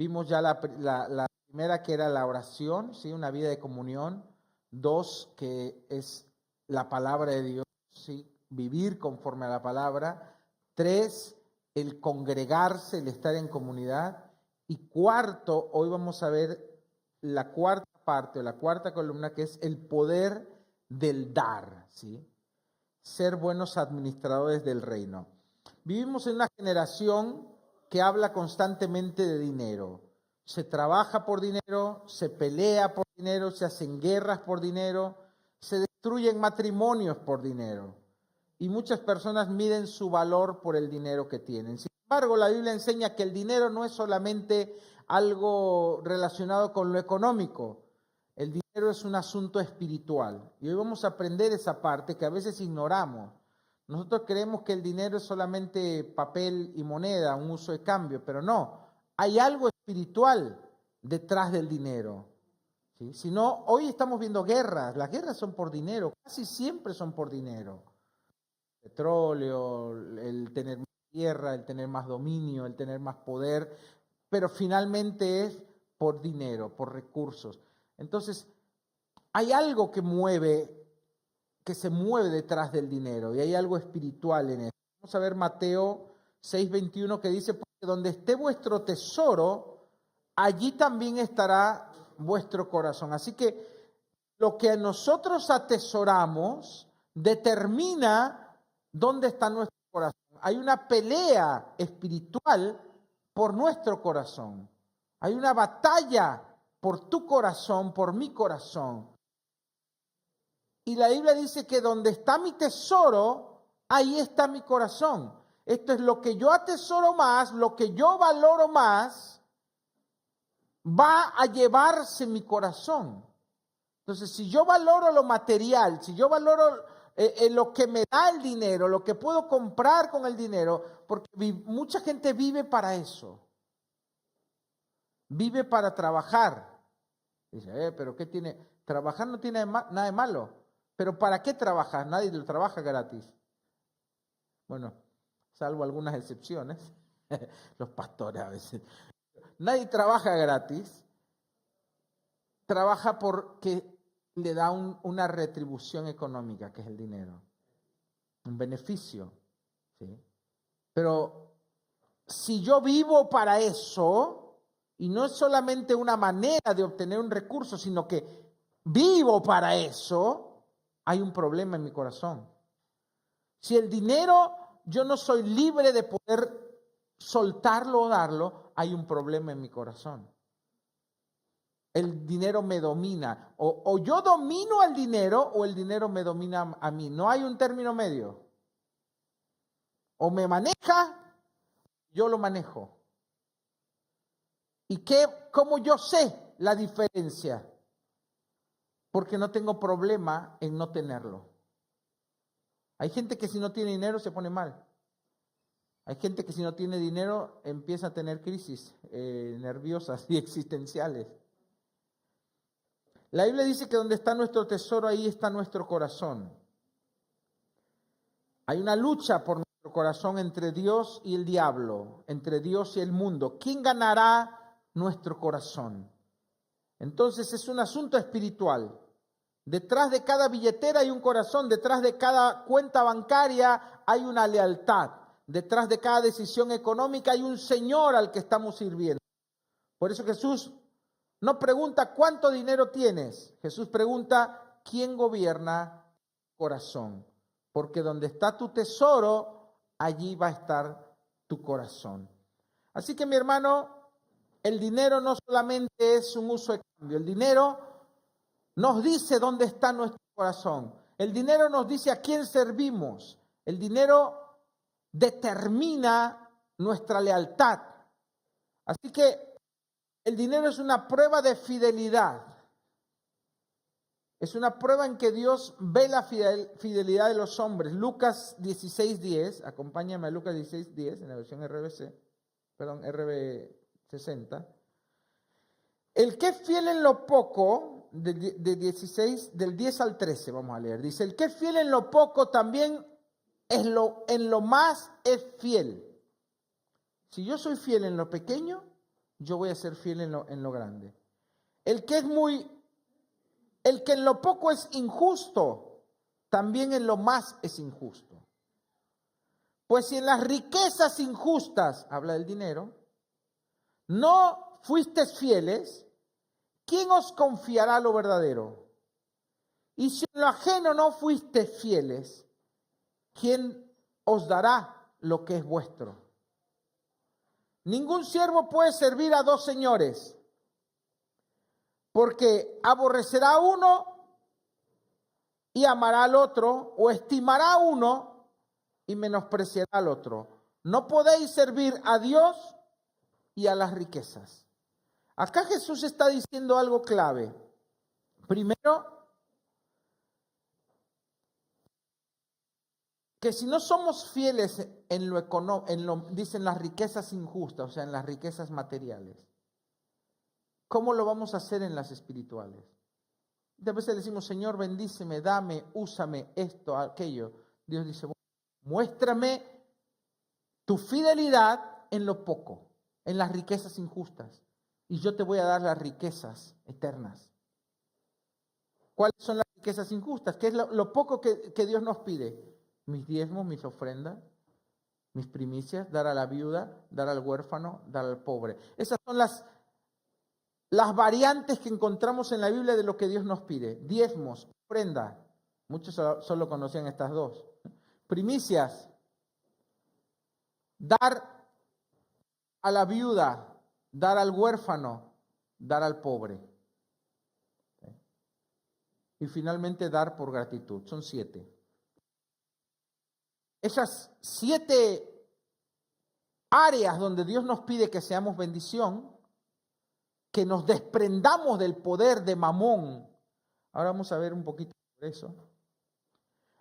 Vimos ya la primera, que era la oración, ¿sí? Una vida de comunión. 2, que es la palabra de Dios, ¿sí? Vivir conforme a la palabra. 3, el congregarse, el estar en comunidad. Y 4, hoy vamos a ver la cuarta parte o la cuarta columna, que es el poder del dar, ¿sí? Ser buenos administradores del reino. Vivimos en una generación que habla constantemente de dinero. Se trabaja por dinero, se pelea por dinero, se hacen guerras por dinero, se destruyen matrimonios por dinero. Y muchas personas miden su valor por el dinero que tienen. Sin embargo, la Biblia enseña que el dinero no es solamente algo relacionado con lo económico. El dinero es un asunto espiritual. Y hoy vamos a aprender esa parte que a veces ignoramos. Nosotros creemos que el dinero es solamente papel y moneda, un uso de cambio, pero no. Hay algo espiritual detrás del dinero. ¿Sí? Si no, hoy estamos viendo guerras. Las guerras son por dinero, casi siempre son por dinero. Petróleo, el tener más tierra, el tener más dominio, el tener más poder, pero finalmente es por dinero, por recursos. Entonces, hay algo que se mueve detrás del dinero y hay algo espiritual en eso. Vamos a ver Mateo 6:21, que dice: porque donde esté vuestro tesoro, allí también estará vuestro corazón. Así que lo que nosotros atesoramos determina dónde está nuestro corazón. Hay una pelea espiritual por nuestro corazón. Hay una batalla por tu corazón, por mi corazón. Y la Biblia dice que donde está mi tesoro, ahí está mi corazón. Esto es lo que yo atesoro más, lo que yo valoro más, va a llevarse mi corazón. Entonces, si yo valoro lo material, si yo valoro lo que me da el dinero, lo que puedo comprar con el dinero, porque mucha gente vive para eso. Vive para trabajar. Dice, pero ¿qué tiene? Trabajar no tiene nada de malo. Pero ¿para qué trabajar? Nadie lo trabaja gratis. Bueno, salvo algunas excepciones. Los pastores a veces. Nadie trabaja gratis. Trabaja porque le da una retribución económica, que es el dinero. Un beneficio. ¿Sí? Pero si yo vivo para eso, y no es solamente una manera de obtener un recurso, sino que vivo para eso, hay un problema en mi corazón. Si el dinero, yo no soy libre de poder soltarlo o darlo, hay un problema en mi corazón. El dinero me domina. O yo domino al dinero o el dinero me domina a mí. No hay un término medio. O me maneja, yo lo manejo. ¿Y cómo yo sé la diferencia? Porque no tengo problema en no tenerlo. Hay gente que si no tiene dinero se pone mal. Hay gente que si no tiene dinero empieza a tener crisis nerviosas y existenciales. La Biblia dice que donde está nuestro tesoro, ahí está nuestro corazón. Hay una lucha por nuestro corazón entre Dios y el diablo, entre Dios y el mundo. ¿Quién ganará nuestro corazón? Entonces es un asunto espiritual. Detrás de cada billetera hay un corazón, detrás de cada cuenta bancaria hay una lealtad, detrás de cada decisión económica hay un Señor al que estamos sirviendo. Por eso Jesús no pregunta cuánto dinero tienes, Jesús pregunta quién gobierna tu corazón, porque donde está tu tesoro, allí va a estar tu corazón. Así que mi hermano, el dinero no solamente es un uso de cambio, el dinero nos dice dónde está nuestro corazón. El dinero nos dice a quién servimos. El dinero determina nuestra lealtad. Así que el dinero es una prueba de fidelidad. Es una prueba en que Dios ve la fidelidad de los hombres. Lucas 16:10, acompáñame a Lucas 16:10 en la versión RB60. El que es fiel en lo poco, del 10 al 13 vamos a leer. Dice, el que es fiel en lo poco también en lo más es fiel. Si yo soy fiel en lo pequeño, yo voy a ser fiel en lo grande. El que en lo poco es injusto, también en lo más es injusto. Pues si en las riquezas injustas, habla del dinero, no fuisteis fieles, ¿quién os confiará lo verdadero? Y si en lo ajeno no fuisteis fieles, ¿quién os dará lo que es vuestro? Ningún siervo puede servir a dos señores, porque aborrecerá a uno y amará al otro, o estimará a uno y menospreciará al otro. No podéis servir a Dios y a las riquezas. Acá Jesús está diciendo algo clave. Primero, que si no somos fieles en lo económico, dicen las riquezas injustas, o sea, en las riquezas materiales, ¿cómo lo vamos a hacer en las espirituales? De veces decimos, Señor, bendíceme, dame, úsame esto, aquello. Dios dice, bueno, muéstrame tu fidelidad en lo poco, en las riquezas injustas, y yo te voy a dar las riquezas eternas. ¿Cuáles son las riquezas injustas? ¿Qué es lo poco que Dios nos pide? Mis diezmos, mis ofrendas, mis primicias, dar a la viuda, dar al huérfano, dar al pobre. Esas son las variantes que encontramos en la Biblia de lo que Dios nos pide. Diezmos, ofrenda. Muchos solo conocían estas dos. Primicias, dar a la viuda, dar al huérfano, dar al pobre. Y finalmente dar por gratitud. Son 7. Esas 7 áreas donde Dios nos pide que seamos bendición, que nos desprendamos del poder de Mamón. Ahora vamos a ver un poquito sobre eso.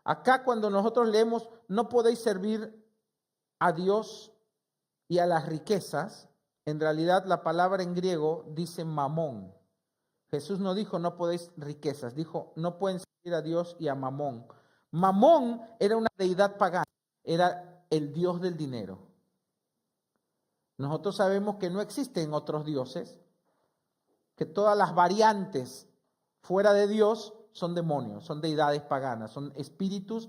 Acá cuando nosotros leemos, no podéis servir a Dios y a las riquezas, en realidad la palabra en griego dice Mamón. Jesús no dijo no podéis riquezas, dijo no pueden servir a Dios y a Mamón. Mamón era una deidad pagana, era el dios del dinero. Nosotros sabemos que no existen otros dioses, que todas las variantes fuera de Dios son demonios, son deidades paganas, son espíritus,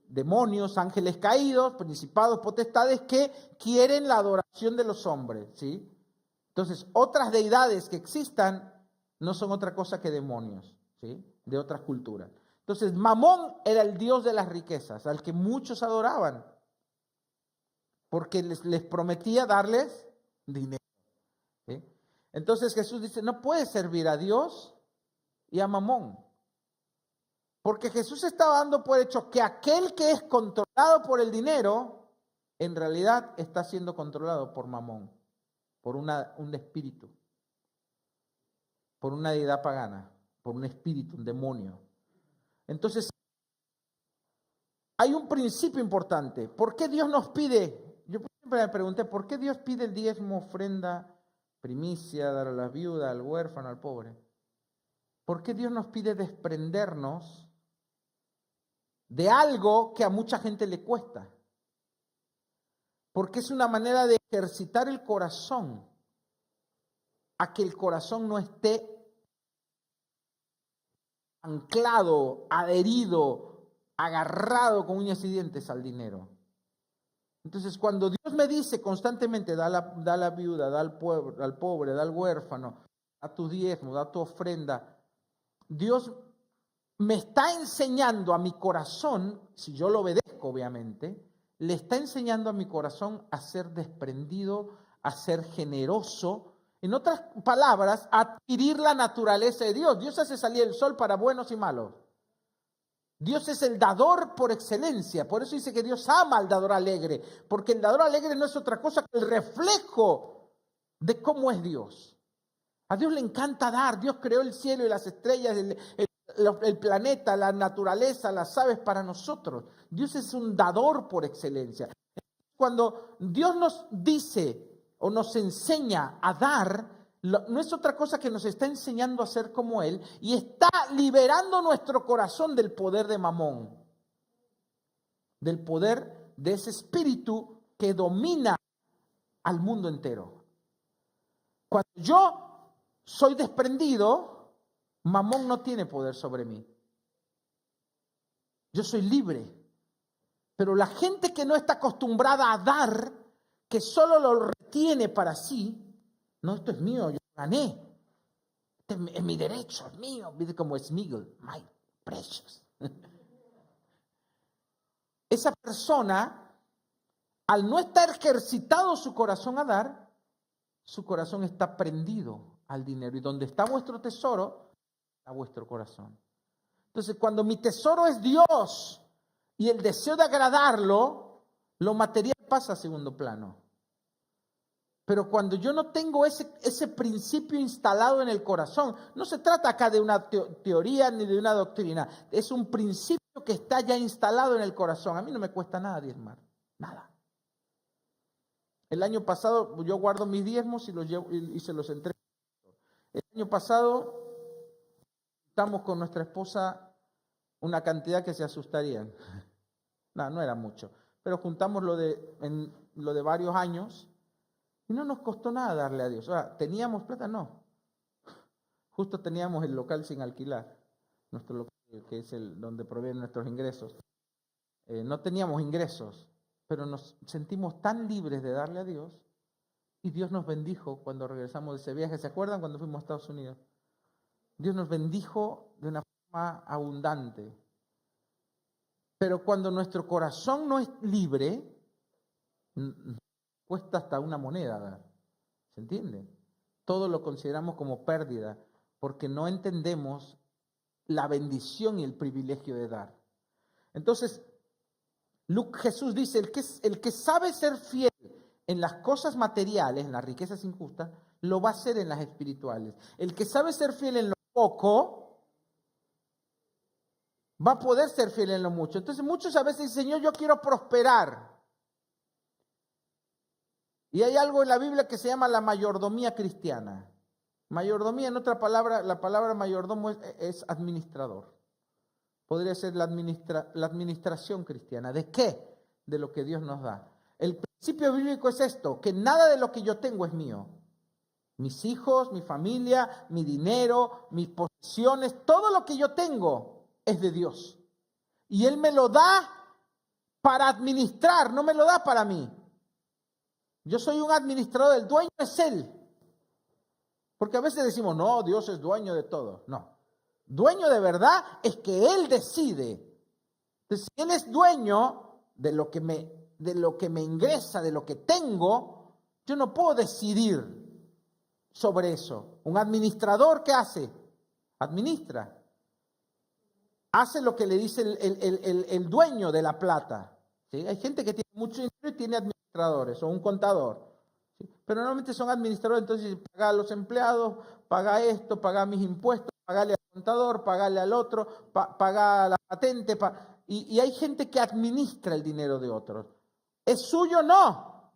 demonios, ángeles caídos, principados, potestades que quieren la adoración de los hombres, ¿sí? Entonces, otras deidades que existan no son otra cosa que demonios, ¿sí? De otras culturas. Entonces, Mamón era el dios de las riquezas, al que muchos adoraban, porque les prometía darles dinero, ¿sí? Entonces Jesús dice, no puedes servir a Dios y a Mamón. Porque Jesús estaba dando por hecho que aquel que es controlado por el dinero, en realidad está siendo controlado por Mamón, por un espíritu, por una deidad pagana, por un espíritu, un demonio. Entonces, hay un principio importante. ¿Por qué Dios nos pide? Yo siempre me pregunté, ¿por qué Dios pide el diezmo, ofrenda, primicia, dar a la viuda, al huérfano, al pobre? ¿Por qué Dios nos pide desprendernos de algo que a mucha gente le cuesta? Porque es una manera de ejercitar el corazón, a que el corazón no esté anclado, adherido, agarrado con uñas y dientes al dinero. Entonces, cuando Dios me dice constantemente, da a la viuda, da al pobre, da al huérfano, da tu diezmo, da tu ofrenda, Dios me está enseñando a mi corazón, si yo lo obedezco obviamente, le está enseñando a mi corazón a ser desprendido, a ser generoso. En otras palabras, a adquirir la naturaleza de Dios. Dios hace salir el sol para buenos y malos. Dios es el dador por excelencia. Por eso dice que Dios ama al dador alegre. Porque el dador alegre no es otra cosa que el reflejo de cómo es Dios. A Dios le encanta dar. Dios creó el cielo y las estrellas, el planeta, la naturaleza, las aves para nosotros. Dios es un dador por excelencia. Cuando Dios nos dice o nos enseña a dar, no es otra cosa que nos está enseñando a ser como Él y está liberando nuestro corazón del poder de Mamón, del poder de ese espíritu que domina al mundo entero. Cuando yo soy desprendido, Mamón no tiene poder sobre mí. Yo soy libre. Pero la gente que no está acostumbrada a dar, que solo lo retiene para sí, no, esto es mío, yo gané. Este es mi derecho, es mío. Mire como Smiggle, my precious. Esa persona, al no estar ejercitado su corazón a dar, su corazón está prendido al dinero. Y donde está vuestro tesoro, está vuestro corazón. Entonces, cuando mi tesoro es Dios y el deseo de agradarlo, lo material pasa a segundo plano. Pero cuando yo no tengo ese principio instalado en el corazón, no se trata acá de una teoría ni de una doctrina, es un principio que está ya instalado en el corazón. A mí no me cuesta nada diezmar, nada. El año pasado yo guardo mis diezmos y los llevo y se los entrego. El año pasado estamos con nuestra esposa una cantidad que se asustarían. No era mucho, pero juntamos lo de varios años. Y no nos costó nada darle a Dios. Ahora, ¿teníamos plata? No. Justo teníamos el local sin alquilar. Nuestro local, que es el donde provienen nuestros ingresos. No teníamos ingresos, pero nos sentimos tan libres de darle a Dios. Y Dios nos bendijo cuando regresamos de ese viaje. ¿Se acuerdan cuando fuimos a Estados Unidos? Dios nos bendijo de una forma abundante. Pero cuando nuestro corazón no es libre, cuesta hasta una moneda dar. ¿Se entiende? Todo lo consideramos como pérdida porque no entendemos la bendición y el privilegio de dar. Entonces, Jesús dice, el que sabe ser fiel en las cosas materiales, en las riquezas injustas, lo va a hacer en las espirituales. El que sabe ser fiel en lo poco, va a poder ser fiel en lo mucho. Entonces, muchos a veces dicen, Señor, yo quiero prosperar. Y hay algo en la Biblia que se llama la mayordomía cristiana. Mayordomía, en otra palabra, la palabra mayordomo es administrador. Podría ser la administración cristiana. ¿De qué? De lo que Dios nos da. El principio bíblico es esto, que nada de lo que yo tengo es mío. Mis hijos, mi familia, mi dinero, mis posesiones, todo lo que yo tengo es de Dios. Y Él me lo da para administrar, no me lo da para mí. Yo soy un administrador, el dueño es Él. Porque a veces decimos, no, Dios es dueño de todo. No, dueño de verdad es que Él decide. Entonces, si Él es dueño de lo que me ingresa, de lo que tengo, yo no puedo decidir sobre eso. Un administrador, ¿qué hace? Administra. Hace lo que le dice el dueño de la plata. ¿Sí? Hay gente que tiene mucho dinero y tiene administradores o un contador. ¿Sí? Pero normalmente son administradores, entonces paga a los empleados, paga esto, paga mis impuestos, pagale al contador, pagale al otro, paga la patente. Y hay gente que administra el dinero de otros. ¿Es suyo? No.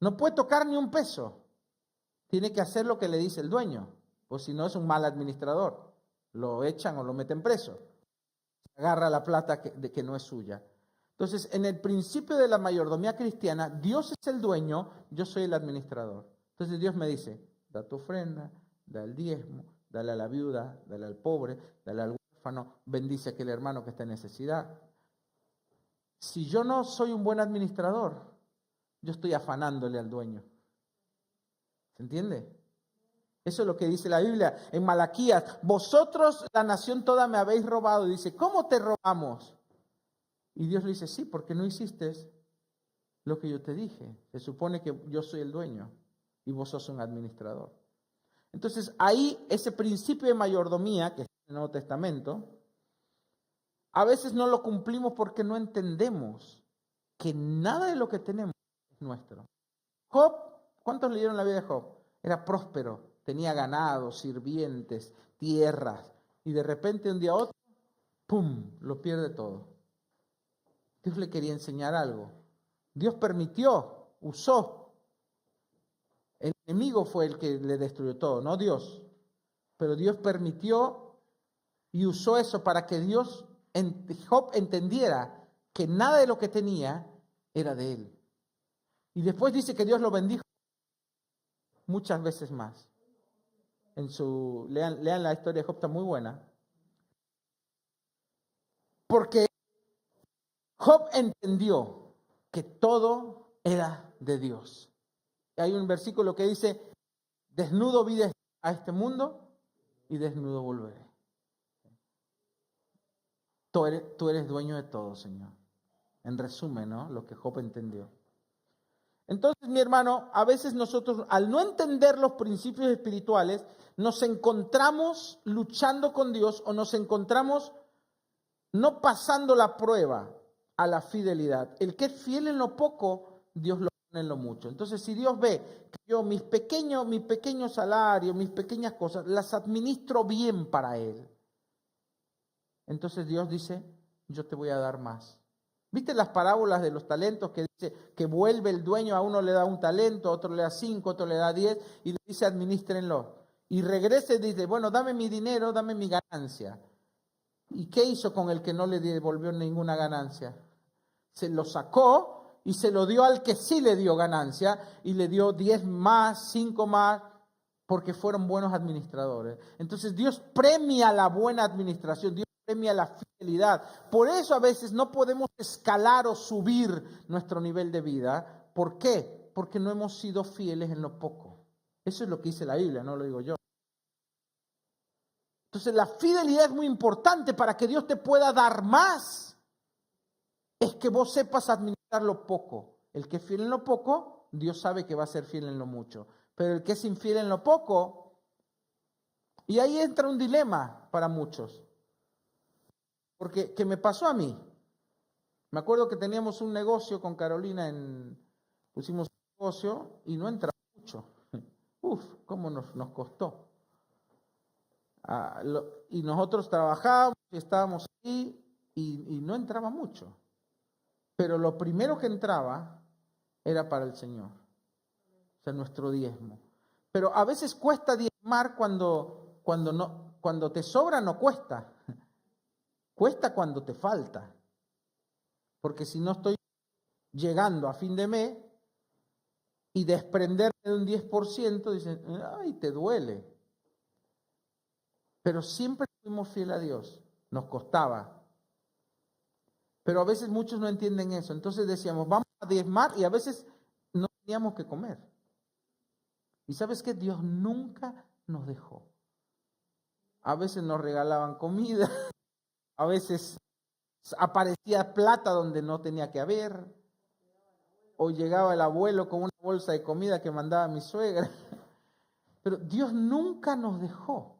No puede tocar ni un peso. Tiene que hacer lo que le dice el dueño, pues si no es un mal administrador. Lo echan o lo meten preso. Agarra la plata que no es suya. Entonces, en el principio de la mayordomía cristiana, Dios es el dueño, yo soy el administrador. Entonces Dios me dice, da tu ofrenda, da el diezmo, dale a la viuda, dale al pobre, dale al huérfano, bendice a aquel hermano que está en necesidad. Si yo no soy un buen administrador, yo estoy afanándole al dueño. ¿Se entiende? Eso es lo que dice la Biblia en Malaquías. Vosotros, la nación toda, me habéis robado. Y dice, ¿cómo te robamos? Y Dios le dice, sí, porque no hiciste lo que yo te dije. Se supone que yo soy el dueño y vos sos un administrador. Entonces, ahí ese principio de mayordomía, que está en el Nuevo Testamento, a veces no lo cumplimos porque no entendemos que nada de lo que tenemos es nuestro. Job, ¿cuántos leyeron la vida de Job? Era próspero, tenía ganado, sirvientes, tierras, y de repente un día a otro, ¡pum!, lo pierde todo. Dios le quería enseñar algo. Dios permitió, usó. El enemigo fue el que le destruyó todo, no Dios. Pero Dios permitió y usó eso para que Job entendiera que nada de lo que tenía era de él. Y después dice que Dios lo bendijo. muchas veces más. Lean la historia de Job, está muy buena. Porque Job entendió que todo era de Dios. Hay un versículo que dice, desnudo vine a este mundo y desnudo volveré. Tú eres dueño de todo, Señor. En resumen, ¿no? Lo que Job entendió. Entonces, mi hermano, a veces nosotros, al no entender los principios espirituales, nos encontramos luchando con Dios o nos encontramos no pasando la prueba a la fidelidad. El que es fiel en lo poco, Dios lo pone en lo mucho. Entonces, si Dios ve que yo mi pequeño salario, mis pequeñas cosas, las administro bien para Él, entonces Dios dice, yo te voy a dar más. ¿Viste las parábolas de los talentos que dice que vuelve el dueño, a uno le da un talento, a otro le da 5, a otro le da 10 y le dice administrenlo? Y regresa y dice, bueno, dame mi dinero, dame mi ganancia. ¿Y qué hizo con el que no le devolvió ninguna ganancia? Se lo sacó y se lo dio al que sí le dio ganancia y le dio 10 más, 5 más, porque fueron buenos administradores. Entonces Dios premia la buena administración, Dios premia la fidelidad. Por eso a veces no podemos escalar o subir nuestro nivel de vida. ¿Por qué? Porque no hemos sido fieles en lo poco. Eso es lo que dice la Biblia, no lo digo yo. Entonces la fidelidad es muy importante para que Dios te pueda dar más. Es que vos sepas administrar lo poco. El que es fiel en lo poco, Dios sabe que va a ser fiel en lo mucho. Pero el que es infiel en lo poco, y ahí entra un dilema para muchos. Porque ¿qué me pasó a mí? Me acuerdo que teníamos un negocio con Carolina, pusimos un negocio y no entraba mucho. Uf, cómo nos costó. Y nosotros trabajábamos y estábamos ahí y no entraba mucho. Pero lo primero que entraba era para el Señor. O sea, nuestro diezmo. Pero a veces cuesta diezmar cuando te sobra, no cuesta. Cuesta cuando te falta. Porque si no estoy llegando a fin de mes y desprenderme de un 10%, dicen, ay, te duele. Pero siempre fuimos fieles a Dios. Nos costaba. Pero a veces muchos no entienden eso. Entonces decíamos, vamos a diezmar y a veces no teníamos que comer. Y ¿sabes qué? Dios nunca nos dejó. A veces nos regalaban comida, a veces aparecía plata donde no tenía que haber, o llegaba el abuelo con una bolsa de comida que mandaba mi suegra. Pero Dios nunca nos dejó.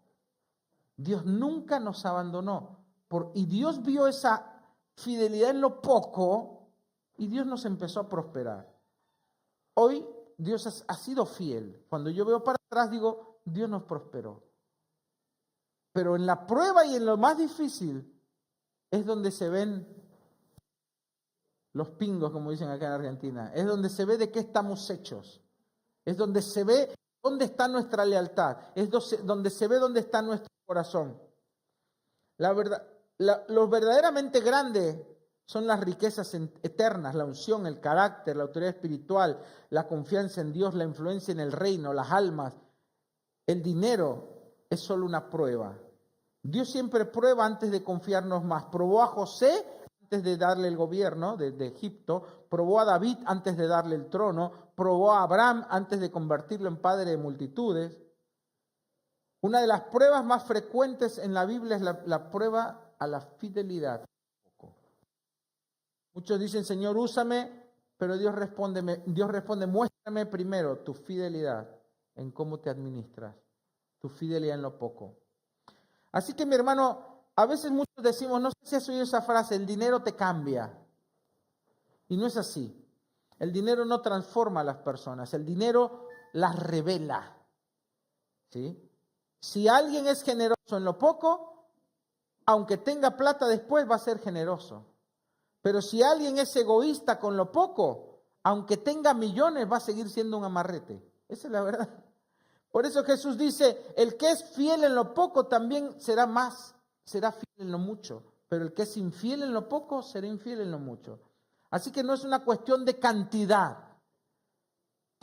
Dios nunca nos abandonó. Y Dios vio esa fidelidad en lo poco y Dios nos empezó a prosperar. Hoy Dios ha sido fiel. Cuando yo veo para atrás digo, Dios nos prosperó. Pero en la prueba y en lo más difícil es donde se ven los pingos, como dicen acá en Argentina. Es donde se ve de qué estamos hechos. Es donde se ve dónde está nuestra lealtad. Es donde se ve dónde está nuestro corazón. La verdad, lo verdaderamente grande son las riquezas eternas, la unción, el carácter, la autoridad espiritual, la confianza en Dios, la influencia en el reino, las almas. El dinero es solo una prueba. Dios siempre prueba antes de confiarnos más. Probó a José antes de darle el gobierno de Egipto, probó a David antes de darle el trono, probó a Abraham antes de convertirlo en padre de multitudes. Una de las pruebas más frecuentes en la Biblia es la prueba a la fidelidad. Muchos dicen, Señor, úsame, pero Dios responde, muéstrame primero tu fidelidad en cómo te administras, tu fidelidad en lo poco. Así que, mi hermano, a veces muchos decimos, no sé si has oído esa frase, el dinero te cambia. Y no es así. El dinero no transforma a las personas, el dinero las revela. ¿Sí? Si alguien es generoso en lo poco, aunque tenga plata después va a ser generoso. Pero si alguien es egoísta con lo poco, aunque tenga millones va a seguir siendo un amarrete. Esa es la verdad. Por eso Jesús dice, el que es fiel en lo poco también será fiel en lo mucho. Pero el que es infiel en lo poco será infiel en lo mucho. Así que no es una cuestión de cantidad.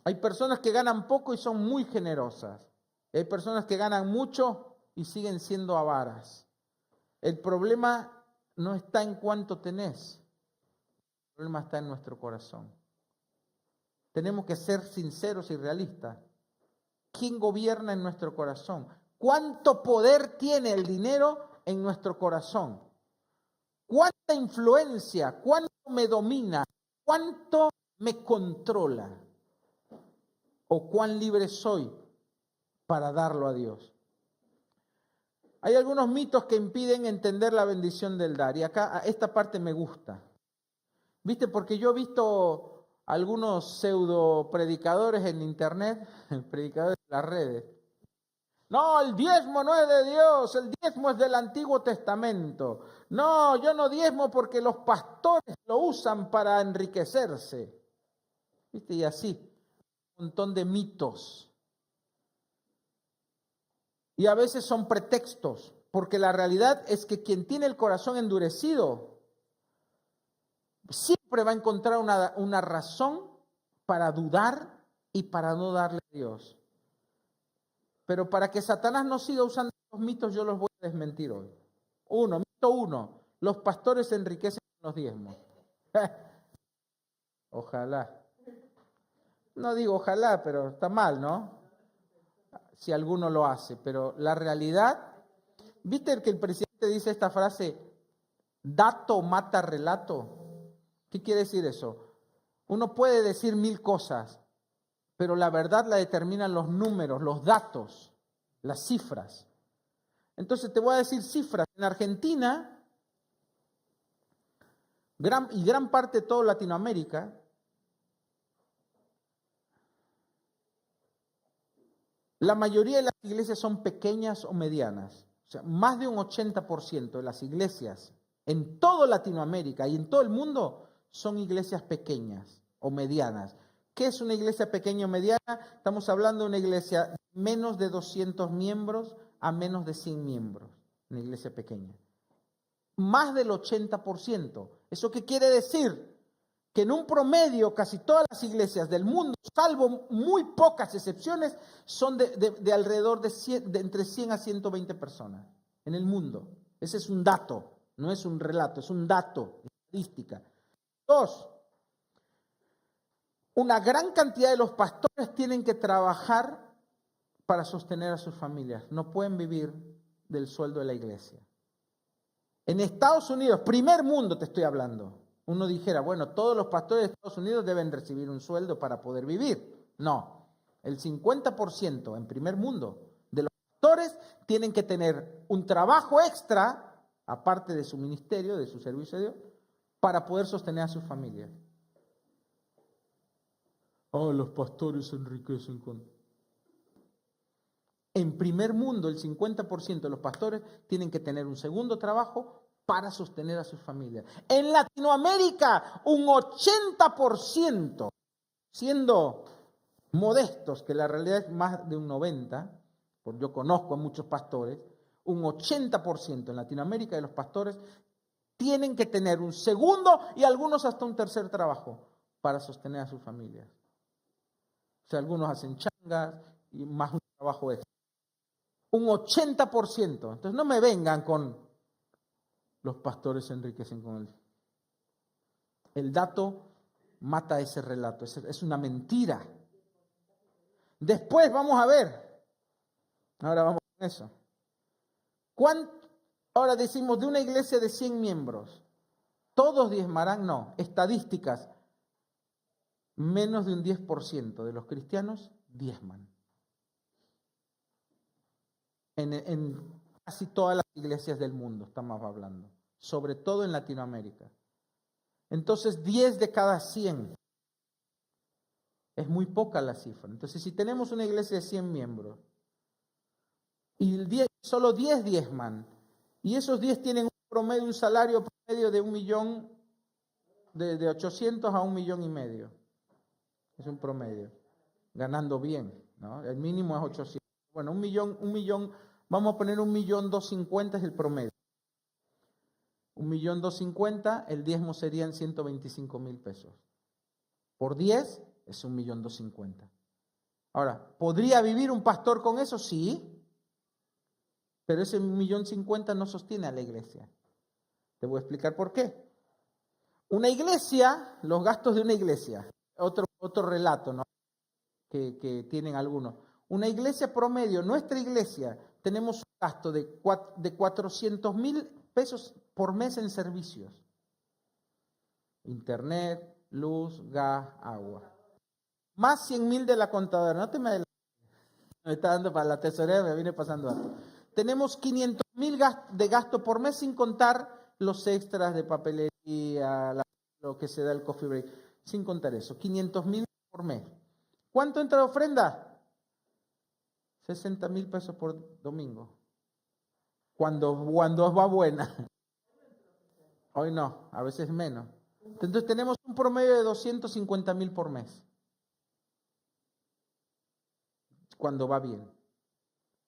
Hay personas que ganan poco y son muy generosas. Hay personas que ganan mucho y siguen siendo avaras. El problema no está en cuánto tenés. El problema está en nuestro corazón. Tenemos que ser sinceros y realistas. ¿Quién gobierna en nuestro corazón? ¿Cuánto poder tiene el dinero en nuestro corazón? ¿Cuánta influencia? ¿Cuánto me domina? ¿Cuánto me controla? ¿O cuán libre soy para darlo a Dios? Hay algunos mitos que impiden entender la bendición del dar. Y acá esta parte me gusta. ¿Viste? Porque yo he visto algunos pseudo predicadores en internet, predicadores en las redes. No, el diezmo no es de Dios, el diezmo es del Antiguo Testamento. No, yo no diezmo porque los pastores lo usan para enriquecerse. ¿Viste? Y así, un montón de mitos. Y a veces son pretextos, porque la realidad es que quien tiene el corazón endurecido siempre va a encontrar una razón para dudar y para no darle a Dios. Pero para que Satanás no siga usando los mitos, yo los voy a desmentir hoy. Mito uno, los pastores se enriquecen con los diezmos. Ojalá. No digo ojalá, pero está mal, ¿no? Si alguno lo hace, pero la realidad, ¿viste que el presidente dice esta frase, dato mata relato? ¿Qué quiere decir eso? Uno puede decir 1000 cosas, pero la verdad la determinan los números, los datos, las cifras. Entonces te voy a decir cifras. En Argentina, gran parte de toda Latinoamérica, la mayoría de las iglesias son pequeñas o medianas. O sea, más de un 80% de las iglesias en toda Latinoamérica y en todo el mundo son iglesias pequeñas o medianas. ¿Qué es una iglesia pequeña o mediana? Estamos hablando de una iglesia de menos de 200 miembros a menos de 100 miembros. Una iglesia pequeña. Más del 80%. ¿Eso qué quiere decir? Que en un promedio casi todas las iglesias del mundo, salvo muy pocas excepciones, son de alrededor de entre 100 a 120 personas en el mundo. Ese es un dato, no es un relato, es un dato, estadística. 2, una gran cantidad de los pastores tienen que trabajar para sostener a sus familias. No pueden vivir del sueldo de la iglesia. En Estados Unidos, primer mundo te estoy hablando, uno dijera, bueno, todos los pastores de Estados Unidos deben recibir un sueldo para poder vivir. No, el 50% en primer mundo de los pastores tienen que tener un trabajo extra, aparte de su ministerio, de su servicio a Dios, para poder sostener a sus familias. Oh, los pastores se enriquecen con... En primer mundo, el 50% de los pastores tienen que tener un segundo trabajo para sostener a sus familias. En Latinoamérica, un 80%, siendo modestos, que la realidad es más de un 90%, porque yo conozco a muchos pastores, un 80% en Latinoamérica de los pastores tienen que tener un segundo y algunos hasta un tercer trabajo para sostener a sus familias. O sea, algunos hacen changas y más un trabajo extra. Un 80%. Entonces no me vengan con los pastores se enriquecen con él. El dato mata ese relato, es una mentira. Después vamos a ver, ahora vamos con eso. Ahora decimos de una iglesia de 100 miembros, ¿todos diezmarán? No, estadísticas, menos de un 10% de los cristianos diezman. En casi todas las iglesias del mundo estamos hablando, sobre todo en Latinoamérica. Entonces, 10 de cada 100 es muy poca la cifra. Entonces, si tenemos una iglesia de 100 miembros y solo 10 diezman, y esos 10 tienen un salario promedio de 1 millón, de 800 a 1,5 millones. Es un promedio, ganando bien, ¿no? El mínimo es 800. Bueno, 1 millón, vamos a poner 1.250.000 es el promedio. 1.250.000, el diezmo serían 125,000 pesos. Por 10, es 1.250.000. Ahora, ¿podría vivir un pastor con eso? Sí. Pero ese 1.050.000 no sostiene a la iglesia. Te voy a explicar por qué. Una iglesia, los gastos de una iglesia, otro relato, ¿no? que tienen algunos. Una iglesia promedio, nuestra iglesia, tenemos un gasto de 400.000 pesos por mes en servicios. Internet, luz, gas, agua. Más 100.000 de la contadora. No te me adelantes. Me está dando para la tesorería, me viene pasando algo. Tenemos 500.000 de gasto por mes sin contar los extras de papelería, lo que se da el coffee break, sin contar eso. 500.000 por mes. ¿Cuánto entra de ofrenda? 60.000 pesos por domingo. Cuando va buena. Hoy no, a veces menos. Entonces tenemos un promedio de 250.000 por mes. Cuando va bien.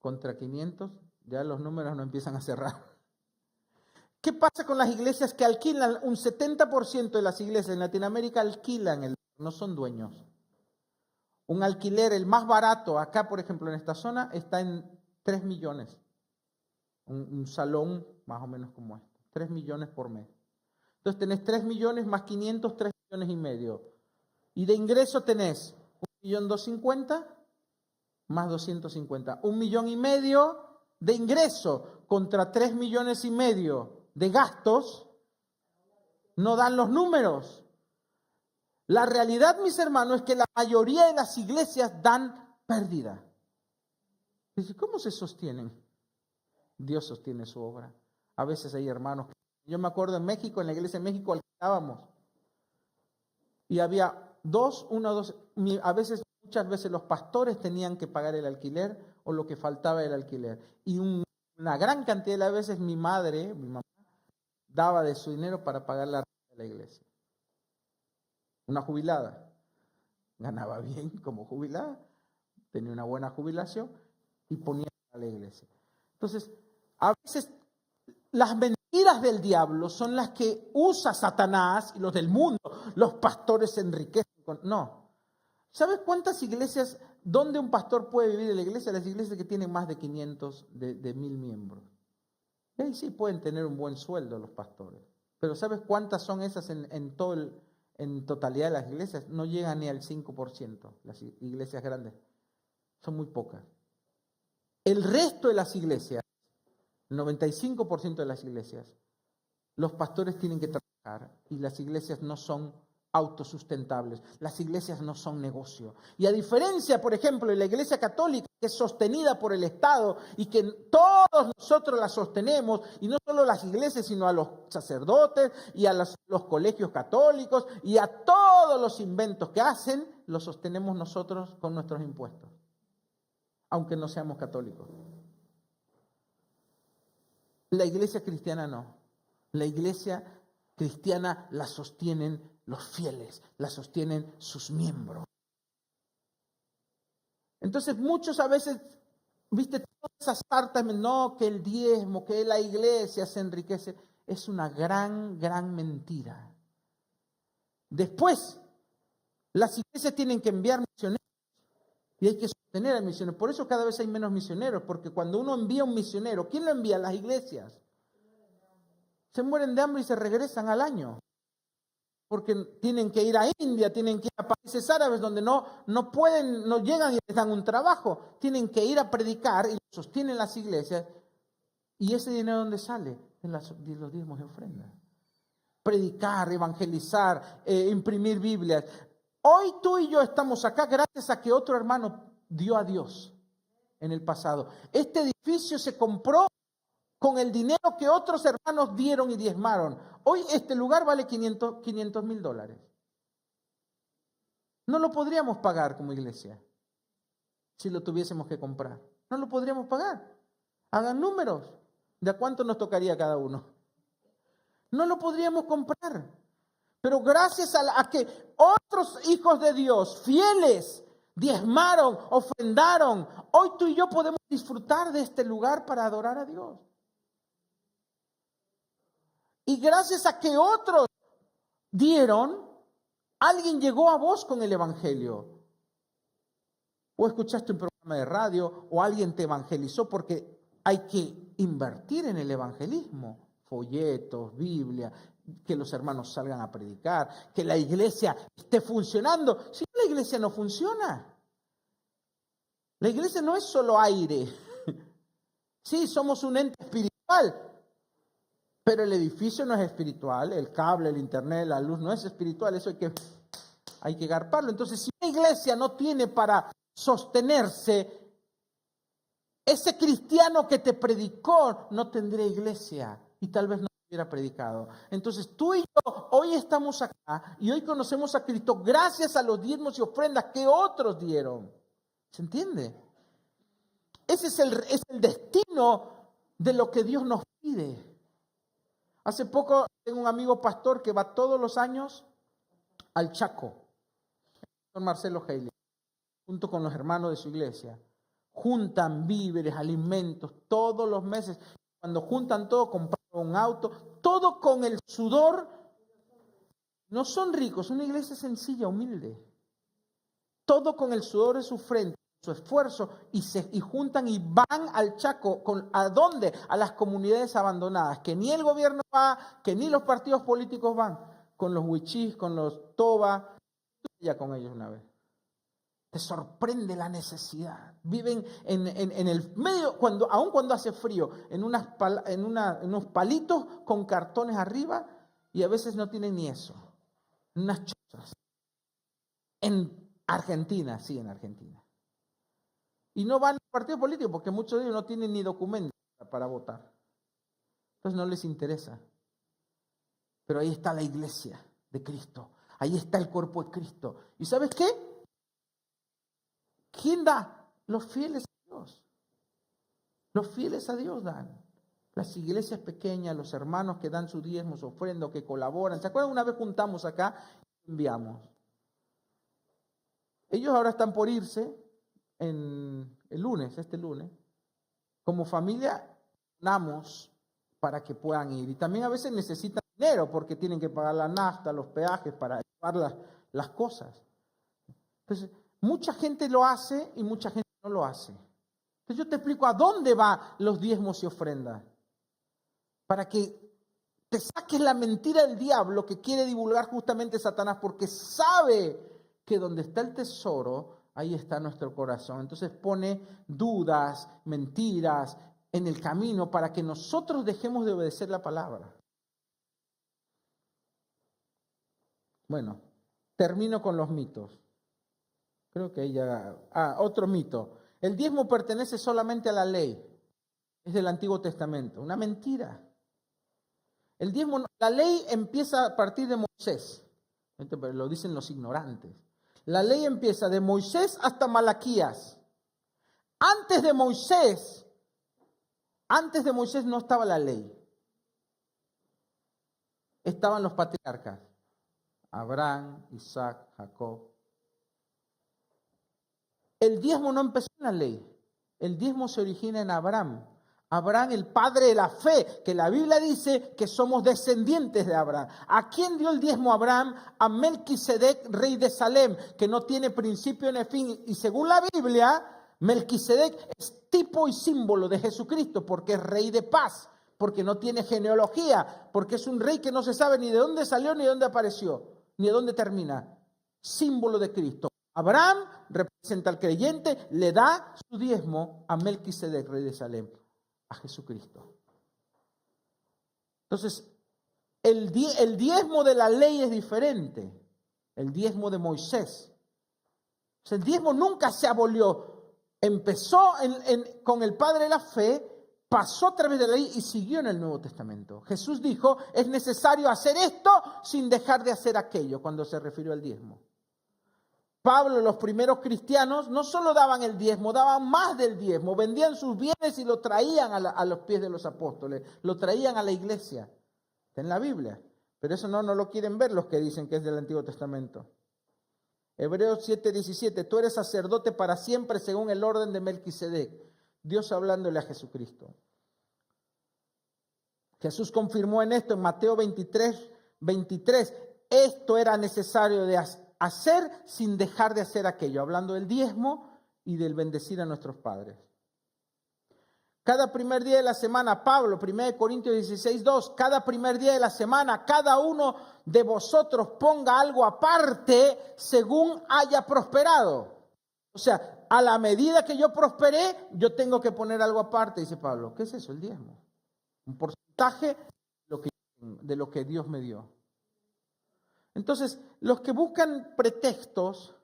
Contra 500, ya los números no empiezan a cerrar. ¿Qué pasa con las iglesias que alquilan? Un 70% de las iglesias en Latinoamérica alquilan, no son dueños. Un alquiler, el más barato, acá por ejemplo en esta zona, está en 3 millones. Un salón más o menos como este. 3 millones por mes. Entonces tenés 3 millones más 500, 3 millones y medio. Y de ingreso tenés 1.250.000 más 250. 1,5 millones de ingreso contra 3 millones y medio de gastos. No dan los números. La realidad, mis hermanos, es que la mayoría de las iglesias dan pérdida. ¿Cómo se sostienen? Dios sostiene su obra. A veces hay hermanos. Yo me acuerdo en México, en la iglesia de México, alquilábamos. Y había muchas veces los pastores tenían que pagar el alquiler o lo que faltaba del alquiler. Y una gran cantidad de las veces mi mamá, daba de su dinero para pagar la renta de la iglesia. Una jubilada. Ganaba bien como jubilada, tenía una buena jubilación y ponía a la iglesia. Entonces, a veces las mentiras del diablo son las que usa Satanás y los del mundo. Los pastores se enriquecen con... No. ¿Sabes cuántas iglesias, dónde un pastor puede vivir en la iglesia? Las iglesias que tienen más de 500, de 1.000 miembros. Y ahí sí pueden tener un buen sueldo los pastores. Pero ¿sabes cuántas son esas en totalidad de las iglesias? No llegan ni al 5%, las iglesias grandes. Son muy pocas. El resto de las iglesias, el 95% de las iglesias, los pastores tienen que trabajar y las iglesias no son autosustentables. Las iglesias no son negocio. Y a diferencia, por ejemplo, de la iglesia católica, que es sostenida por el Estado y que todos nosotros la sostenemos, y no solo las iglesias, sino a los sacerdotes y a los colegios católicos y a todos los inventos que hacen, los sostenemos nosotros con nuestros impuestos, aunque no seamos católicos. La iglesia cristiana no. La iglesia cristiana la sostienen los fieles, la sostienen sus miembros. Entonces muchos a veces, viste, todas esas cartas, no, que el diezmo, que la iglesia se enriquece, es una gran, gran mentira. Después, las iglesias tienen que enviar misioneros y hay que sostener a misioneros. Por eso cada vez hay menos misioneros, porque cuando uno envía un misionero, ¿quién lo envía? Las iglesias. Se mueren de hambre y se regresan al año. Porque tienen que ir a India, tienen que ir a países árabes donde no pueden, no llegan y les dan un trabajo. Tienen que ir a predicar y sostienen las iglesias. ¿Y ese dinero dónde sale? De los diezmos de ofrenda. Predicar, evangelizar, imprimir Biblias. Hoy tú y yo estamos acá gracias a que otro hermano dio a Dios en el pasado. Este edificio se compró con el dinero que otros hermanos dieron y diezmaron. Hoy este lugar vale $500,000. No lo podríamos pagar como iglesia si lo tuviésemos que comprar. No lo podríamos pagar. Hagan números. ¿De a cuánto nos tocaría cada uno? No lo podríamos comprar. Pero gracias a que otros hijos de Dios, fieles, diezmaron, ofrendaron, hoy tú y yo podemos disfrutar de este lugar para adorar a Dios. Y gracias a que otros dieron, Alguien llegó a vos con el evangelio. O escuchaste un programa de radio, o alguien te evangelizó, porque hay que invertir en el evangelismo. Folletos, Biblia, que los hermanos salgan a predicar, que la iglesia esté funcionando. Si la iglesia no funciona, la iglesia no es solo aire. Sí, somos un ente espiritual, pero el edificio no es espiritual, el cable, el internet, la luz no es espiritual, eso hay que garparlo. Entonces, si una iglesia no tiene para sostenerse, ese cristiano que te predicó no tendría iglesia y tal vez no hubiera predicado. Entonces tú y yo hoy estamos acá y hoy conocemos a Cristo gracias a los diezmos y ofrendas que otros dieron. ¿Se entiende? Ese es el destino de lo que Dios nos pide. Hace poco tengo un amigo pastor que va todos los años al Chaco, con Marcelo Haley, junto con los hermanos de su iglesia. Juntan víveres, alimentos, todos los meses. Cuando juntan todo, compran un auto, todo con el sudor. No son ricos, una iglesia sencilla, humilde. Todo con el sudor de su frente, su esfuerzo, y juntan y van al Chaco. ¿A dónde? A las comunidades abandonadas, que ni el gobierno va, que ni los partidos políticos van. Con los huichís, con los toba, ya con ellos una vez. Te sorprende la necesidad. Viven en el medio, aun cuando hace frío, en unos palitos con cartones arriba, y a veces no tienen ni eso. Unas chozas. En Argentina, sí, en Argentina. Y no van al partido político porque muchos de ellos no tienen ni documentos para votar. Entonces no les interesa. Pero ahí está la iglesia de Cristo. Ahí está el cuerpo de Cristo. ¿Y sabes qué? ¿Quién da? Los fieles a Dios. Los fieles a Dios dan. Las iglesias pequeñas, los hermanos que dan sus diezmos, ofrendas, que colaboran. ¿Se acuerdan? Una vez juntamos acá y enviamos. Ellos ahora están por irse este lunes. Como familia, donamos para que puedan ir. Y también a veces necesitan dinero porque tienen que pagar la nafta, los peajes para llevar las cosas. Entonces, mucha gente lo hace y mucha gente no lo hace. Entonces yo te explico a dónde van los diezmos y ofrendas. Para que te saques la mentira del diablo que quiere divulgar justamente Satanás, porque sabe que donde está el tesoro, ahí está nuestro corazón. Entonces pone dudas, mentiras en el camino para que nosotros dejemos de obedecer la palabra. Bueno, termino con los mitos. Creo que ya... otro mito. El diezmo pertenece solamente a la ley. Es del Antiguo Testamento. Una mentira. El diezmo, la ley empieza a partir de Moisés. Lo dicen los ignorantes. La ley empieza de Moisés hasta Malaquías. Antes de Moisés no estaba la ley. Estaban los patriarcas. Abraham, Isaac, Jacob. El diezmo no empezó en la ley. El diezmo se origina en Abraham. Abraham, el padre de la fe, que la Biblia dice que somos descendientes de Abraham. ¿A quién dio el diezmo Abraham? A Melquisedec, rey de Salem, que no tiene principio ni fin. Y según la Biblia, Melquisedec es tipo y símbolo de Jesucristo, porque es rey de paz, porque no tiene genealogía, porque es un rey que no se sabe ni de dónde salió, ni de dónde apareció, ni de dónde termina. Símbolo de Cristo. Abraham representa al creyente, le da su diezmo a Melquisedec, rey de Salem, a Jesucristo. Entonces, el diezmo de la ley es diferente. El diezmo de Moisés. O sea, el diezmo nunca se abolió. Empezó con el padre de la fe, pasó a través de la ley y siguió en el Nuevo Testamento. Jesús dijo, es necesario hacer esto sin dejar de hacer aquello, cuando se refirió al diezmo. Pablo, los primeros cristianos, no solo daban el diezmo, daban más del diezmo. Vendían sus bienes y lo traían a los pies de los apóstoles. Lo traían a la iglesia. Está en la Biblia. Pero eso no lo quieren ver los que dicen que es del Antiguo Testamento. Hebreos 7:17. Tú eres sacerdote para siempre según el orden de Melquisedec. Dios hablándole a Jesucristo. Jesús confirmó en esto en Mateo 23. esto era necesario de hacer sin dejar de hacer aquello, hablando del diezmo y del bendecir a nuestros padres. Cada primer día de la semana, Pablo, 1 Corintios 16:2, cada primer día de la semana, cada uno de vosotros ponga algo aparte según haya prosperado. O sea, a la medida que yo prosperé, yo tengo que poner algo aparte, dice Pablo. ¿Qué es eso? El diezmo. Un porcentaje de lo que Dios me dio. Entonces, los que buscan pretextos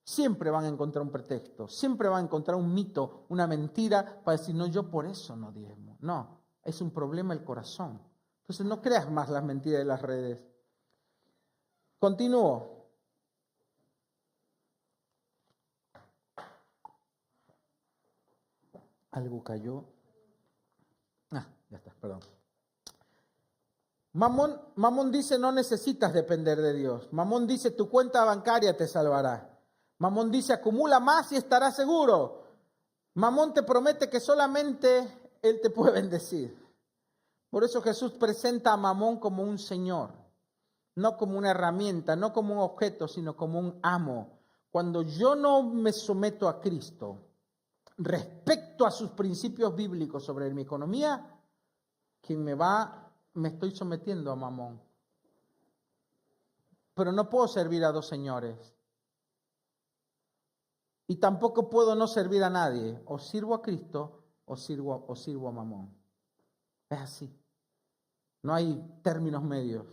siempre van a encontrar un pretexto, siempre van a encontrar un mito, una mentira para decir, no, yo por eso no diezmo. No, es un problema el corazón. Entonces no creas más las mentiras de las redes. Continúo. Algo cayó. Ya está, perdón. Mamón dice, no necesitas depender de Dios. Mamón dice, tu cuenta bancaria te salvará. Mamón dice, acumula más y estarás seguro. Mamón te promete que solamente Él te puede bendecir. Por eso Jesús presenta a Mamón como un señor, no como una herramienta, no como un objeto, sino como un amo. Cuando yo no me someto a Cristo respecto a sus principios bíblicos sobre mi economía, me estoy sometiendo a Mamón. Pero no puedo servir a dos señores. Y tampoco puedo no servir a nadie. O sirvo a Cristo o sirvo a Mamón. Es así. No hay términos medios.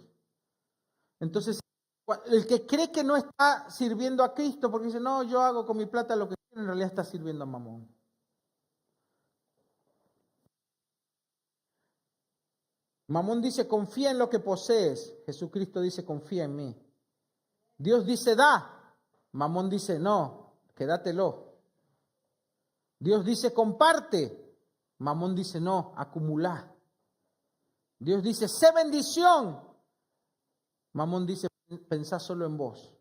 Entonces, el que cree que no está sirviendo a Cristo porque dice, no, yo hago con mi plata lo que quiero, en realidad está sirviendo a Mamón. Mamón dice, confía en lo que posees. Jesucristo dice, confía en mí. Dios dice, da. Mamón dice, no. Quédatelo. Dios dice, comparte. Mamón dice, no, acumula. Dios dice, sé bendición. Mamón dice, pensá solo en vos.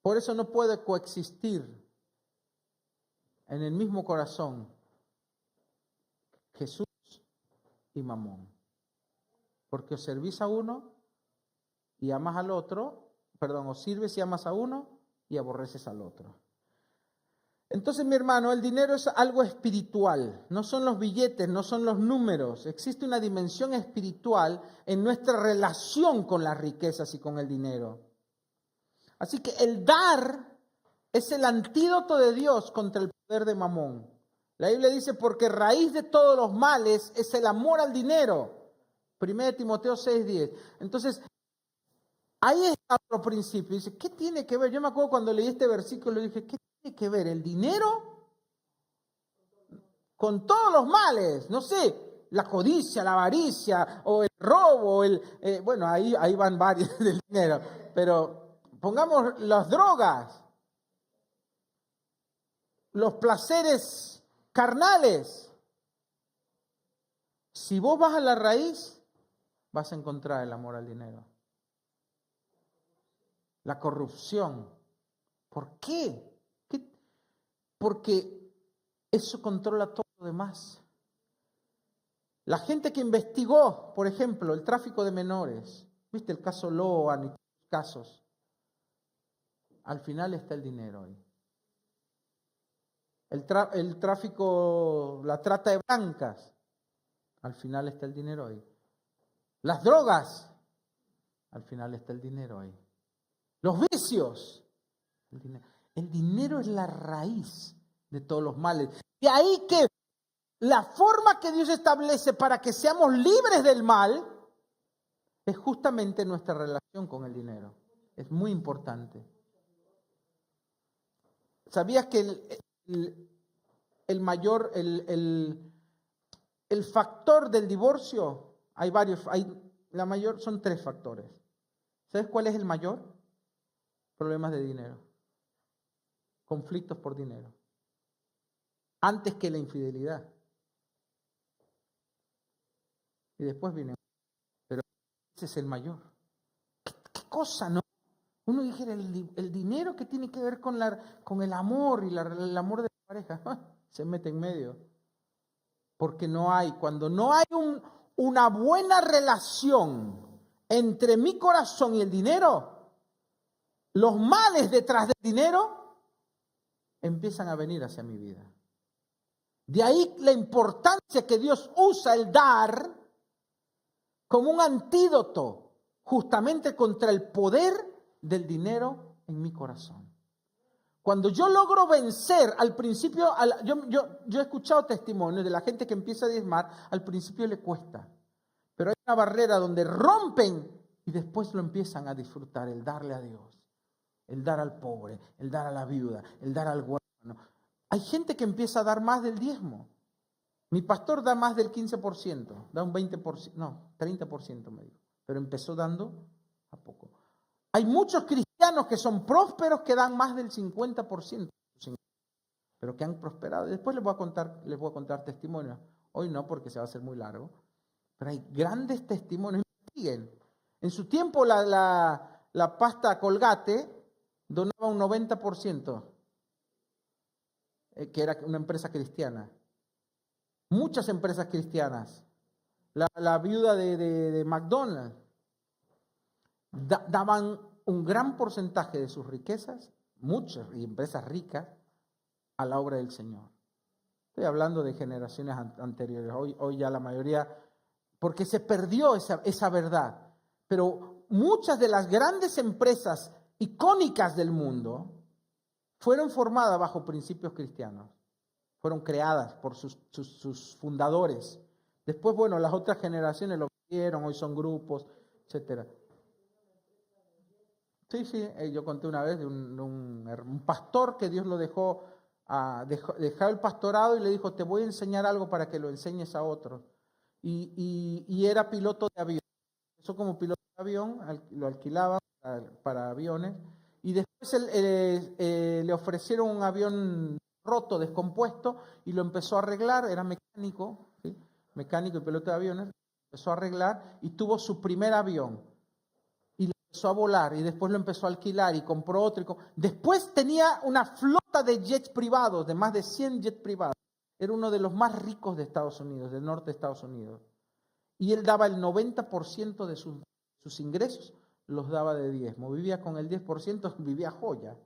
Por eso no puede coexistir en el mismo corazón Jesús y Mamón. Porque o servís a uno y amas al otro, o sirves y amas a uno y aborreces al otro. Entonces, mi hermano, el dinero es algo espiritual, no son los billetes, no son los números. Existe una dimensión espiritual en nuestra relación con las riquezas y con el dinero. Así que el dar es el antídoto de Dios contra el poder de Mamón. La Biblia dice, porque raíz de todos los males es el amor al dinero. 1 Timoteo 6:10. Entonces, ahí está otro principio. Dice, ¿qué tiene que ver? Yo me acuerdo cuando leí este versículo, dije, ¿qué tiene que ver el dinero con todos los males? No sé, la codicia, la avaricia, o el robo, bueno, ahí van varios del dinero. Pero pongamos las drogas, los placeres carnales. Si vos vas a la raíz, vas a encontrar el amor al dinero. La corrupción. ¿Por qué? Porque eso controla todo lo demás. La gente que investigó, por ejemplo, el tráfico de menores, viste el caso Loan y otros casos, al final está el dinero ahí. El tráfico, la trata de blancas, al final está el dinero ahí. Las drogas, al final está el dinero ahí. Los vicios, el dinero es la raíz de todos los males. De ahí que la forma que Dios establece para que seamos libres del mal es justamente nuestra relación con el dinero. Es muy importante. ¿Sabías que el factor del divorcio, son 3 factores. ¿Sabes cuál es el mayor? Problemas de dinero. Conflictos por dinero. Antes que la infidelidad. Y después viene. Pero ese es el mayor. ¿Qué cosa, no? Uno dijera, el dinero que tiene que ver con el amor y el amor de la pareja, se mete en medio. Porque cuando no hay una buena relación entre mi corazón y el dinero, los males detrás del dinero empiezan a venir hacia mi vida. De ahí la importancia que Dios usa el dar como un antídoto justamente contra el poder del dinero en mi corazón. Cuando yo logro vencer al principio, yo he escuchado testimonios de la gente que empieza a diezmar, al principio le cuesta, pero hay una barrera donde rompen y después lo empiezan a disfrutar, el darle a Dios, el dar al pobre, el dar a la viuda, el dar al huérfano. Hay gente que empieza a dar más del diezmo. Mi pastor da más del 15%, da un 20%, no, 30% me dijo, pero empezó dando a poco. Hay muchos cristianos que son prósperos que dan más del 50%, pero que han prosperado. Después les voy a contar testimonios. Hoy no, porque se va a hacer muy largo, pero hay grandes testimonios. En su tiempo la pasta Colgate donaba un 90%, que era una empresa cristiana. Muchas empresas cristianas. La viuda de McDonald's daban un gran porcentaje de sus riquezas, muchas y empresas ricas, a la obra del Señor. Estoy hablando de generaciones anteriores. Hoy ya la mayoría, porque se perdió esa verdad. Pero muchas de las grandes empresas icónicas del mundo fueron formadas bajo principios cristianos. Fueron creadas por sus fundadores. Después, bueno, las otras generaciones lo vieron, hoy son grupos, etcétera. Sí, yo conté una vez de un pastor que Dios lo dejó el pastorado y le dijo, te voy a enseñar algo para que lo enseñes a otros. Y era piloto de avión. Empezó como piloto de avión, lo alquilaba para aviones, y después le ofrecieron un avión roto, descompuesto, y lo empezó a arreglar. Era mecánico, ¿sí? Mecánico y piloto de aviones, empezó a arreglar y tuvo su primer avión. Y lo empezó a volar y después lo empezó a alquilar y compró otro. Después tenía una flota de jets privados, de más de 100 jets privados. Era uno de los más ricos de Estados Unidos, del norte de Estados Unidos. Y él daba el 90% de sus ingresos, los daba de diezmo. Vivía con el 10%, vivía joya.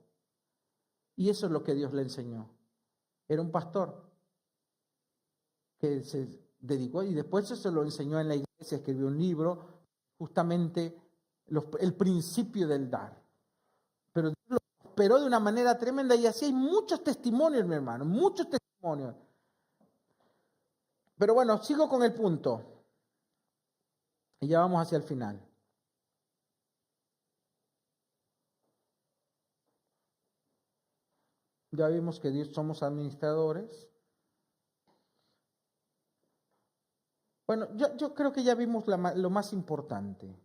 Y eso es lo que Dios le enseñó. Era un pastor que se dedicó y después eso se lo enseñó en la iglesia, escribió un libro, justamente el principio del dar. Pero Dios lo prosperó de una manera tremenda y así hay muchos testimonios, mi hermano, muchos testimonios. Pero bueno, sigo con el punto. Y ya vamos hacia el final. Ya vimos que Dios somos administradores. Bueno, yo creo que ya vimos lo más importante.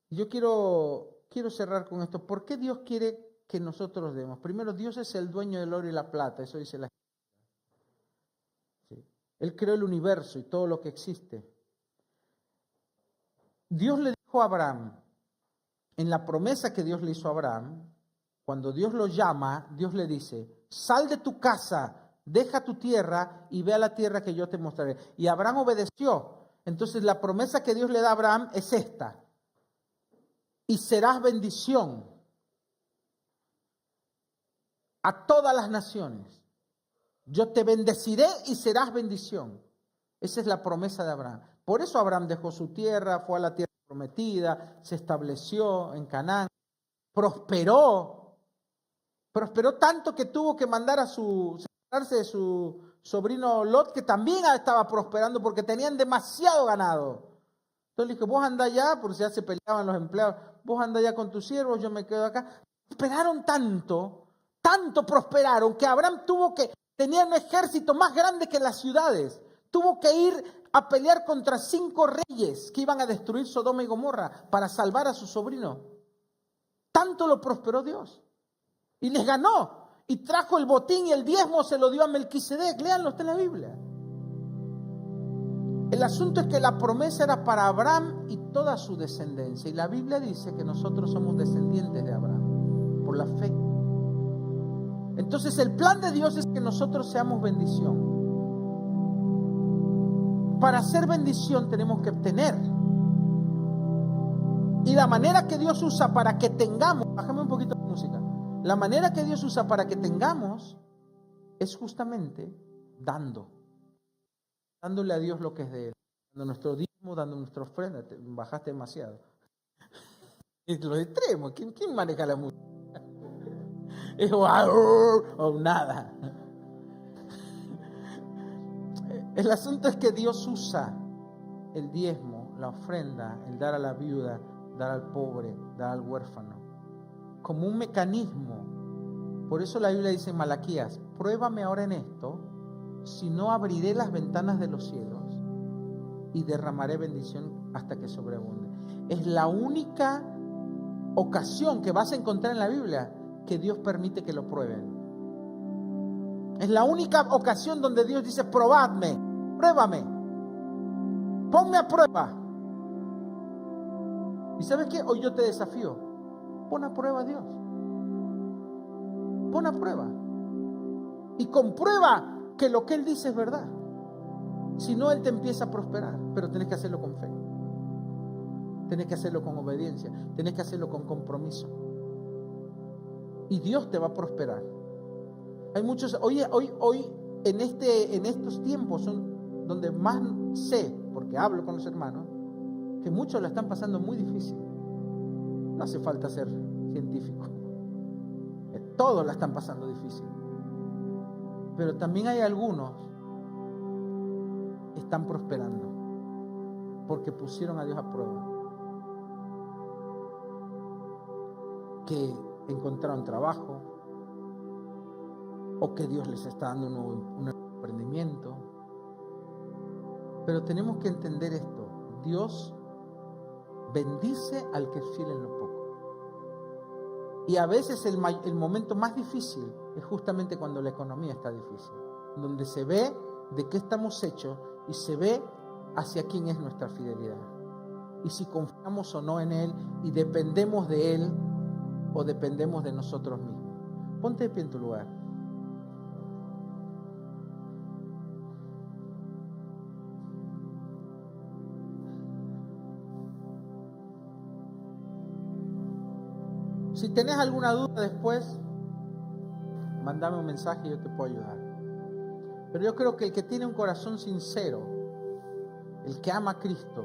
Yo quiero cerrar con esto. ¿Por qué Dios quiere que nosotros demos? Primero, Dios es el dueño del oro y la plata. Eso dice la Escritura. Sí. Él creó el universo y todo lo que existe. Dios le dijo a Abraham, en la promesa que Dios le hizo a Abraham, cuando Dios lo llama, Dios le dice, sal de tu casa, deja tu tierra y ve a la tierra que yo te mostraré. Y Abraham obedeció. Entonces la promesa que Dios le da a Abraham es esta. Y serás bendición a todas las naciones. Yo te bendeciré y serás bendición. Esa es la promesa de Abraham. Por eso Abraham dejó su tierra, fue a la tierra prometida, se estableció en Canaán, prosperó tanto que tuvo que mandar separarse de su sobrino Lot, que también estaba prosperando porque tenían demasiado ganado. Entonces le dijo, vos andá allá, porque ya se peleaban los empleados, vos andá allá con tus siervos, yo me quedo acá. Prosperaron tanto prosperaron, que Abraham tenía un ejército más grande que las ciudades. Tuvo que ir a pelear contra 5 reyes que iban a destruir Sodoma y Gomorra para salvar a su sobrino. Tanto lo prosperó Dios. Y les ganó. Y trajo el botín y el diezmo se lo dio a Melquisedec. Léanlo, está en la Biblia. El asunto es que la promesa era para Abraham y toda su descendencia. Y la Biblia dice que nosotros somos descendientes de Abraham por la fe. Entonces el plan de Dios es que nosotros seamos bendición. Para ser bendición tenemos que tener. Y la manera que Dios usa para que tengamos, bájame un poquito la música, la manera que Dios usa para que tengamos es justamente dándole a Dios lo que es de Él, dando nuestro diezmo, dando nuestra ofrenda. Bajaste demasiado. Es lo extremo. ¿Quién maneja la música? Es o nada. El asunto es que Dios usa el diezmo, la ofrenda, el dar a la viuda, dar al pobre, dar al huérfano, como un mecanismo. Por eso la Biblia dice en Malaquías: pruébame ahora en esto, si no abriré las ventanas de los cielos y derramaré bendición hasta que sobreabunde. Es la única ocasión que vas a encontrar en la Biblia que Dios permite que lo prueben. Es la única ocasión donde Dios dice: probadme, pruébame, ponme a prueba. ¿Y sabes qué? Hoy yo te desafío: pon a prueba a Dios. Pon a prueba y comprueba que lo que Él dice es verdad. Si no, Él te empieza a prosperar, pero tenés que hacerlo con fe, tenés que hacerlo con obediencia, tenés que hacerlo con compromiso, y Dios te va a prosperar. Hay muchos, hoy en estos tiempos son donde más sé, porque hablo con los hermanos, que muchos la están pasando muy difícil. No hace falta ser científico, todos la están pasando difícil. Pero también hay algunos que están prosperando porque pusieron a Dios a prueba, que encontraron trabajo, o que Dios les está dando un emprendimiento. Pero tenemos que entender esto: Dios bendice al que es fiel en lo poco. Y a veces el momento más difícil es justamente cuando la economía está difícil, donde se ve de qué estamos hechos y se ve hacia quién es nuestra fidelidad, y si confiamos o no en Él, y dependemos de Él o dependemos de nosotros mismos. Ponte de pie en tu lugar. Si tenés alguna duda después, mándame un mensaje y yo te puedo ayudar. Pero yo creo que el que tiene un corazón sincero, el que ama a Cristo,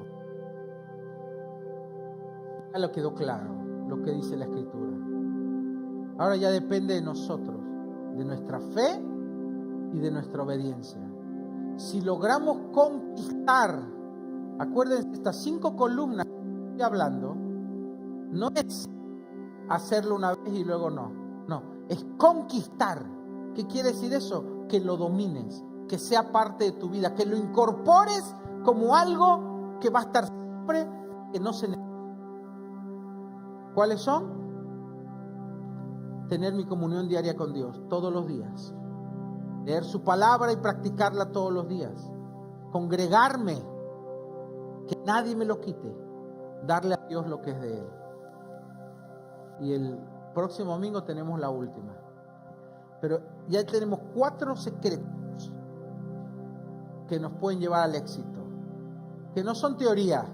ya lo quedó claro, lo que dice la Escritura. Ahora ya depende de nosotros, de nuestra fe y de nuestra obediencia. Si logramos conquistar, acuérdense, estas 5 columnas que estoy hablando, no es hacerlo una vez y luego no, es conquistar. ¿Qué quiere decir eso? Que lo domines, que sea parte de tu vida, que lo incorpores como algo que va a estar siempre, que no se necesita. ¿Cuáles son? Tener mi comunión diaria con Dios todos los días, leer su palabra y practicarla todos los días, congregarme, que nadie me lo quite, darle a Dios lo que es de Él. Y el próximo domingo tenemos la última. Pero ya tenemos 4 secretos que nos pueden llevar al éxito, que no son teoría.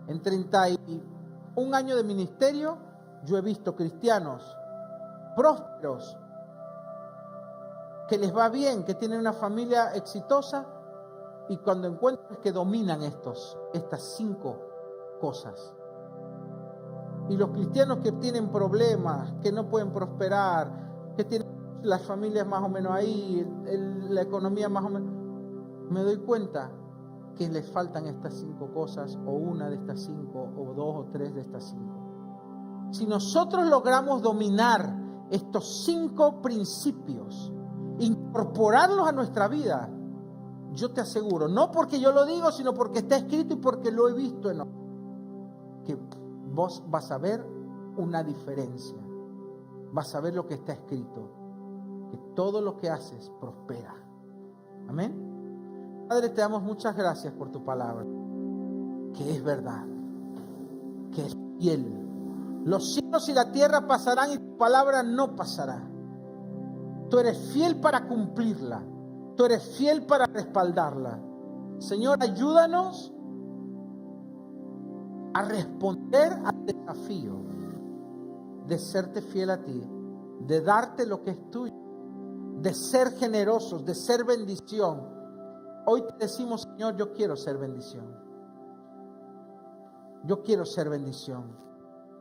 En 31 años de ministerio, yo he visto cristianos prósperos, que les va bien, que tienen una familia exitosa, y cuando encuentran que dominan estas 5 cosas. Y los cristianos que tienen problemas, que no pueden prosperar, que tienen las familias más o menos ahí, la economía más o menos, me doy cuenta que les faltan estas 5 cosas, o una de estas 5, o 2 o 3 de estas 5. Si nosotros logramos dominar estos 5 principios, incorporarlos a nuestra vida, yo te aseguro, no porque yo lo digo, sino porque está escrito y porque lo he visto en otros, que vos vas a ver una diferencia, vas a ver lo que está escrito, que todo lo que haces prospera. Amén. Padre, te damos muchas gracias por tu palabra, que es verdad, que es fiel. Los cielos y la tierra pasarán y tu palabra no pasará. Tú eres fiel para cumplirla, tú eres fiel para respaldarla. Señor, ayúdanos a responder al desafío de serte fiel a ti, de darte lo que es tuyo, de ser generosos, de ser bendición. Hoy te decimos, Señor, yo quiero ser bendición. Yo quiero ser bendición.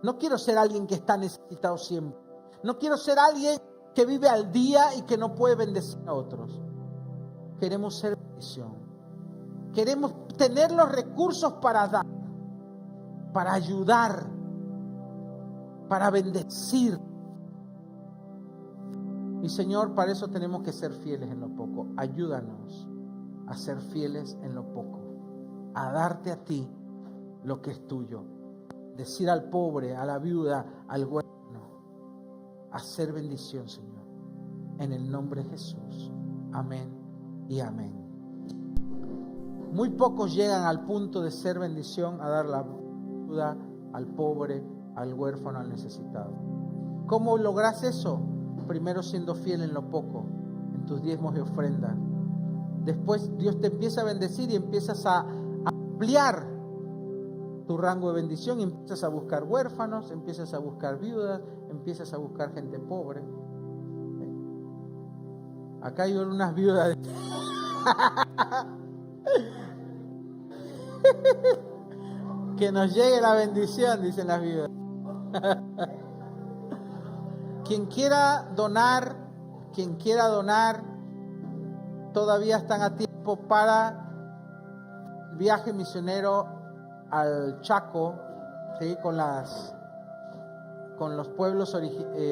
No quiero ser alguien que está necesitado siempre. No quiero ser alguien que vive al día y que no puede bendecir a otros. Queremos ser bendición. Queremos tener los recursos para dar, para ayudar, para bendecir. Y Señor, para eso tenemos que ser fieles en lo poco. Ayúdanos a ser fieles en lo poco, a darte a ti lo que es tuyo. Decir al pobre, a la viuda, al huérfano, hacer bendición, Señor. En el nombre de Jesús. Amén y amén. Muy pocos llegan al punto de ser bendición, a dar la ayuda al pobre, al huérfano, al necesitado. ¿Cómo logras eso? Primero siendo fiel en lo poco, en tus diezmos y ofrendas. Después Dios te empieza a bendecir y empiezas a ampliar tu rango de bendición y empiezas a buscar huérfanos, empiezas a buscar viudas, empiezas a buscar gente pobre. Acá hay unas viudas. Que nos llegue la bendición, dicen las viudas. Quien quiera donar, todavía están a tiempo para el viaje misionero al Chaco, ¿sí? con los pueblos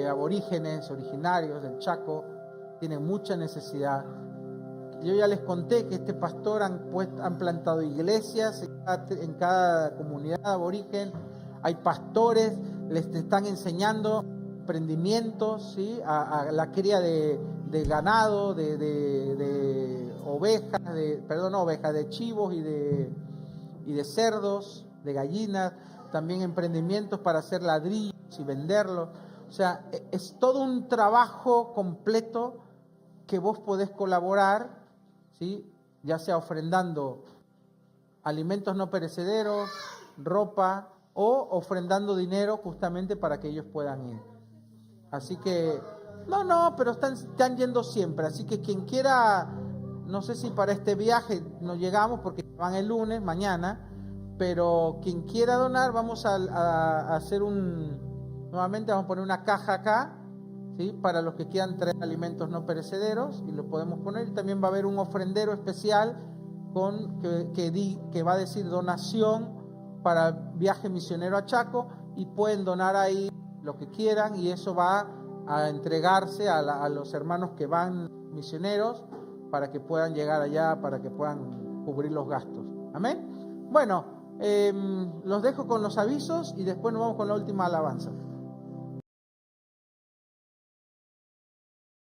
aborígenes, originarios del Chaco. Tienen mucha necesidad. Yo ya les conté que este pastor han plantado iglesias en cada comunidad aborigen. Hay pastores, les están enseñando emprendimientos, ¿sí? a la cría de ganado, de ovejas, de chivos y de cerdos, de gallinas, también emprendimientos para hacer ladrillos y venderlos. O sea, es todo un trabajo completo que vos podés colaborar, ¿sí? Ya sea ofrendando alimentos no perecederos, ropa, o ofrendando dinero justamente para que ellos puedan ir. Así que, pero están yendo siempre. Así que quien quiera, no sé si para este viaje no llegamos porque van el lunes, mañana, pero quien quiera donar, vamos a hacer nuevamente vamos a poner una caja acá, ¿sí? Para los que quieran traer alimentos no perecederos, y lo podemos poner. Y también va a haber un ofrendero especial que va a decir donación para viaje misionero a Chaco, y pueden donar ahí lo que quieran, y eso va a entregarse a los hermanos que van misioneros para que puedan llegar allá, para que puedan cubrir los gastos. Amén. Bueno, los dejo con los avisos y después nos vamos con la última alabanza.